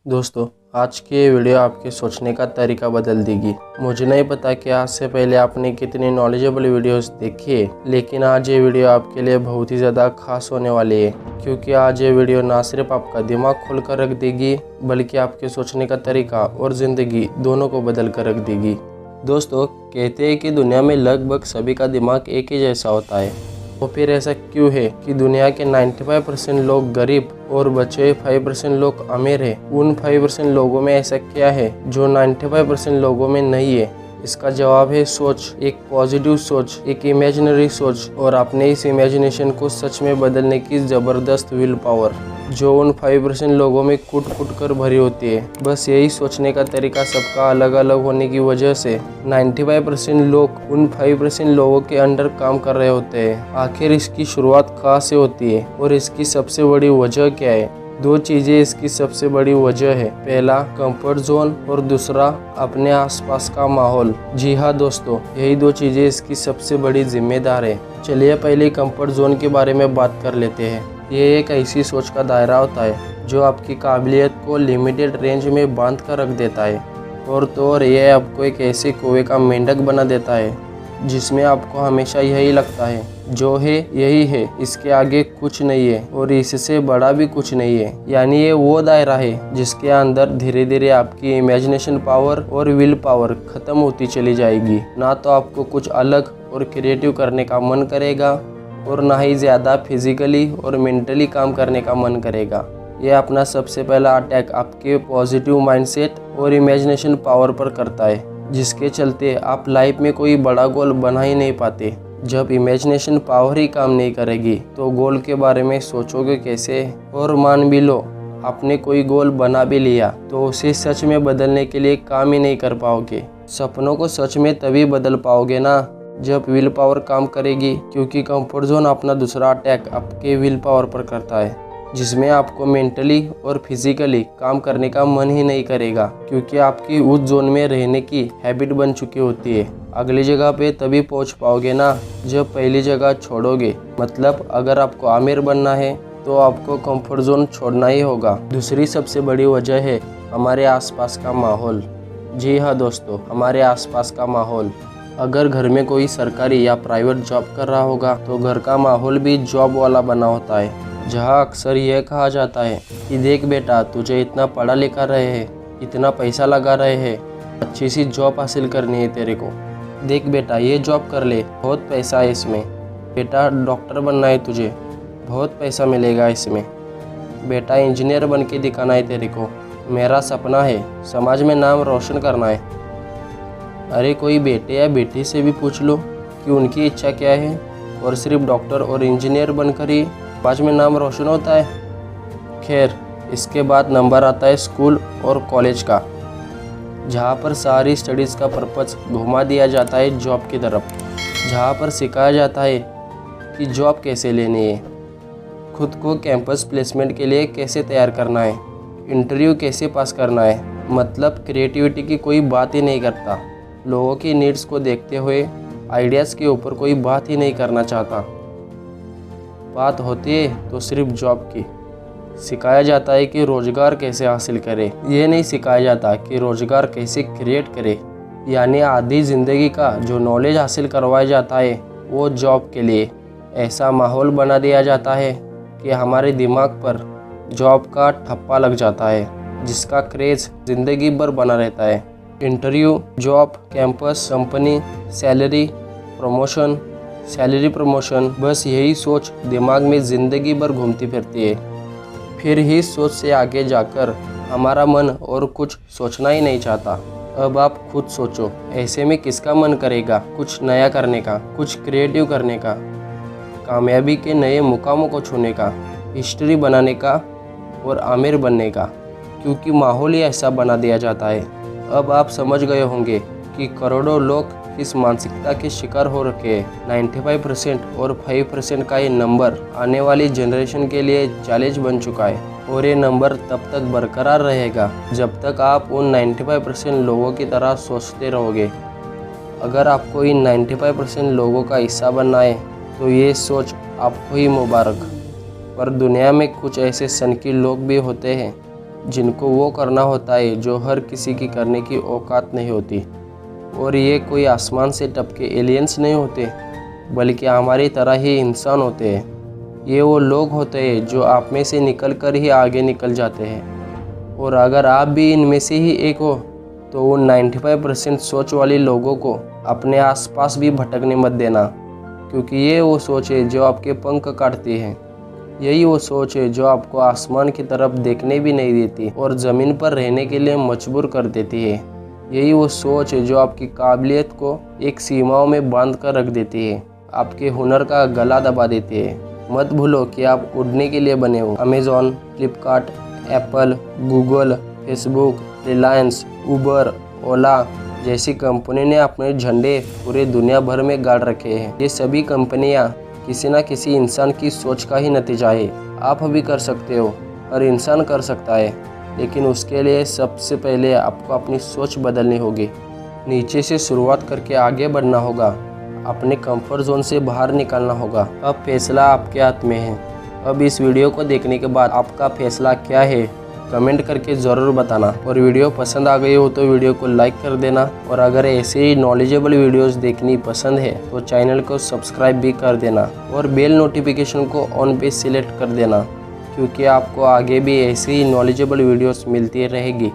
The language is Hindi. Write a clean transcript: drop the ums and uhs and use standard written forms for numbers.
दोस्तों, आज की ये वीडियो आपके सोचने का तरीका बदल देगी। मुझे नहीं पता कि आज से पहले आपने कितनी नॉलेजेबल वीडियोस देखी है, लेकिन आज ये वीडियो आपके लिए बहुत ही ज़्यादा खास होने वाली है, क्योंकि आज ये वीडियो ना सिर्फ आपका दिमाग खोल कर रख देगी, बल्कि आपके सोचने का तरीका और ज़िंदगी दोनों को बदल कर रख देगी। दोस्तों, कहते हैं कि दुनिया में लगभग सभी का दिमाग एक ही जैसा होता है। तो फिर ऐसा क्यों है कि दुनिया के 95% लोग गरीब और बचे 5% लोग अमीर हैं? उन 5% लोगों में ऐसा क्या है जो 95% लोगों में नहीं है? इसका जवाब है सोच, एक पॉजिटिव सोच, एक इमेजिनरी सोच और अपने इस इमेजिनेशन को सच में बदलने की ज़बरदस्त विल पावर जो उन 5% लोगों में कूट कूट कर भरी होती है। बस यही सोचने का तरीका सबका अलग अलग होने की वजह से 95% लोग उन 5% लोगों के अंडर काम कर रहे होते हैं। आखिर इसकी शुरुआत कहाँ से होती है और इसकी सबसे बड़ी वजह क्या है? दो चीज़ें इसकी सबसे बड़ी वजह है। पहला, कंफर्ट जोन और दूसरा, अपने आसपास का माहौल। जी हाँ दोस्तों, यही दो चीज़ें इसकी सबसे बड़ी जिम्मेदार है। चलिए पहले कंफर्ट जोन के बारे में बात कर लेते हैं। ये एक ऐसी सोच का दायरा होता है जो आपकी काबिलियत को लिमिटेड रेंज में बांध कर रख देता है, और यह आपको एक ऐसे कुएं का मेंढक बना देता है जिसमें आपको हमेशा यही लगता है जो है यही है, इसके आगे कुछ नहीं है और इससे बड़ा भी कुछ नहीं है। यानी ये वो दायरा है जिसके अंदर धीरे धीरे आपकी इमेजिनेशन पावर और विल पावर खत्म होती चली जाएगी। ना तो आपको कुछ अलग और क्रिएटिव करने का मन करेगा और ना ही ज़्यादा फिजिकली और मेंटली काम करने का मन करेगा। यह अपना सबसे पहला अटैक आपके पॉजिटिव माइंडसेट और इमेजिनेशन पावर पर करता है, जिसके चलते आप लाइफ में कोई बड़ा गोल बना ही नहीं पाते। जब इमेजिनेशन पावर ही काम नहीं करेगी तो गोल के बारे में सोचोगे कैसे? और मान भी लो आपने कोई गोल बना भी लिया तो उसे सच में बदलने के लिए काम ही नहीं कर पाओगे। सपनों को सच में तभी बदल पाओगे ना जब विल पावर काम करेगी, क्योंकि कंफर्ट जोन अपना दूसरा अटैक आपके विल पावर पर करता है, जिसमें आपको मेंटली और फिजिकली काम करने का मन ही नहीं करेगा, क्योंकि आपकी उस जोन में रहने की हैबिट बन चुकी होती है। अगली जगह पे तभी पहुंच पाओगे ना जब पहली जगह छोड़ोगे। मतलब अगर आपको आमिर बनना है तो आपको कंफर्ट जोन छोड़ना ही होगा। दूसरी सबसे बड़ी वजह है हमारे आसपास का माहौल। जी हाँ दोस्तों, हमारे आसपास का माहौल। अगर घर में कोई सरकारी या प्राइवेट जॉब कर रहा होगा तो घर का माहौल भी जॉब वाला बना होता है, जहाँ अक्सर यह कहा जाता है कि देख बेटा, तुझे इतना पढ़ा लिखा रहे हैं, इतना पैसा लगा रहे हैं, अच्छी सी जॉब हासिल करनी है तेरे को। देख बेटा, ये जॉब कर ले, बहुत पैसा है इसमें। बेटा, डॉक्टर बनना है तुझे, बहुत पैसा मिलेगा इसमें। बेटा, इंजीनियर बन के दिखाना है तेरे को, मेरा सपना है, समाज में नाम रोशन करना है। अरे कोई बेटे या बेटी से भी पूछ लो कि उनकी इच्छा क्या है, और सिर्फ डॉक्टर और इंजीनियर बनकर ही समाज में नाम रोशन होता है। खैर, इसके बाद नंबर आता है स्कूल और कॉलेज का, जहाँ पर सारी स्टडीज़ का पर्पस घुमा दिया जाता है जॉब की तरफ, जहाँ पर सिखाया जाता है कि जॉब कैसे लेनी है, खुद को कैंपस प्लेसमेंट के लिए कैसे तैयार करना है, इंटरव्यू कैसे पास करना है। मतलब क्रिएटिविटी की कोई बात ही नहीं करता। लोगों की नीड्स को देखते हुए आइडियाज़ के ऊपर कोई बात ही नहीं करना चाहता। बात होती है तो सिर्फ जॉब की। सिखाया जाता है कि रोज़गार कैसे हासिल करे, ये नहीं सिखाया जाता कि रोज़गार कैसे क्रिएट करे। यानी आधी ज़िंदगी का जो नॉलेज हासिल करवाया जाता है वो जॉब के लिए। ऐसा माहौल बना दिया जाता है कि हमारे दिमाग पर जॉब का ठप्पा लग जाता है, जिसका क्रेज़ ज़िंदगी भर बना रहता है। Interview, job, campus, company, salary, promotion, salary promotion, बस यही सोच दिमाग में ज़िंदगी भर घूमती फिरती है। फिर ही सोच से आगे जाकर हमारा मन और कुछ सोचना ही नहीं चाहता। अब आप खुद सोचो, ऐसे में किसका मन करेगा कुछ नया करने का, कुछ क्रिएटिव करने का, कामयाबी के नए मुकामों को छूने का, हिस्ट्री बनाने का और आमिर बनने का, क्योंकि माहौल ही ऐसा बना दिया जाता है। अब आप समझ गए होंगे कि करोड़ों लोग इस मानसिकता के शिकार हो रखे हैं। 95% और 5% का ये नंबर आने वाली जनरेशन के लिए चैलेंज बन चुका है, और ये नंबर तब तक बरकरार रहेगा जब तक आप उन 95% लोगों की तरह सोचते रहोगे। अगर आपको इन 95% लोगों का हिस्सा बनना है तो ये सोच आपको ही मुबारक। पर दुनिया में कुछ ऐसे सनकी लोग भी होते हैं जिनको वो करना होता है जो हर किसी की करने की औकात नहीं होती। और ये कोई आसमान से टपके एलियंस नहीं होते, बल्कि हमारी तरह ही इंसान होते हैं। ये वो लोग होते हैं जो आप में से निकल कर ही आगे निकल जाते हैं। और अगर आप भी इनमें से ही एक हो तो उन 95% सोच वाले लोगों को अपने आसपास भी भटकने मत देना, क्योंकि ये वो सोच है जो आपके पंख काटती है। यही वो सोच है जो आपको आसमान की तरफ देखने भी नहीं देती और ज़मीन पर रहने के लिए मजबूर कर देती है। यही वो सोच है जो आपकी काबिलियत को एक सीमाओं में बांध कर रख देती है, आपके हुनर का गला दबा देती है। मत भूलो कि आप उड़ने के लिए बने हो। Amazon, Flipkart, Apple, Google, Facebook, Reliance, Uber, Ola जैसी कंपनी ने अपने झंडे पूरे दुनिया भर में गाड़ रखे हैं। ये सभी कंपनियां किसी न किसी इंसान की सोच का ही नतीजा है। आप भी कर सकते हो, हर इंसान कर सकता है, लेकिन उसके लिए सबसे पहले आपको अपनी सोच बदलनी होगी। नीचे से शुरुआत करके आगे बढ़ना होगा, अपने कंफर्ट जोन से बाहर निकलना होगा। अब फैसला आपके हाथ में है। अब इस वीडियो को देखने के बाद आपका फैसला क्या है, कमेंट करके ज़रूर बताना। और वीडियो पसंद आ गई हो तो वीडियो को लाइक कर देना। और अगर ऐसे ही नॉलेजेबल वीडियोस देखनी पसंद है तो चैनल को सब्सक्राइब भी कर देना और बेल नोटिफिकेशन को ऑन पे सिलेक्ट कर देना, क्योंकि आपको आगे भी ऐसे ही नॉलेजेबल वीडियोस मिलती रहेगी।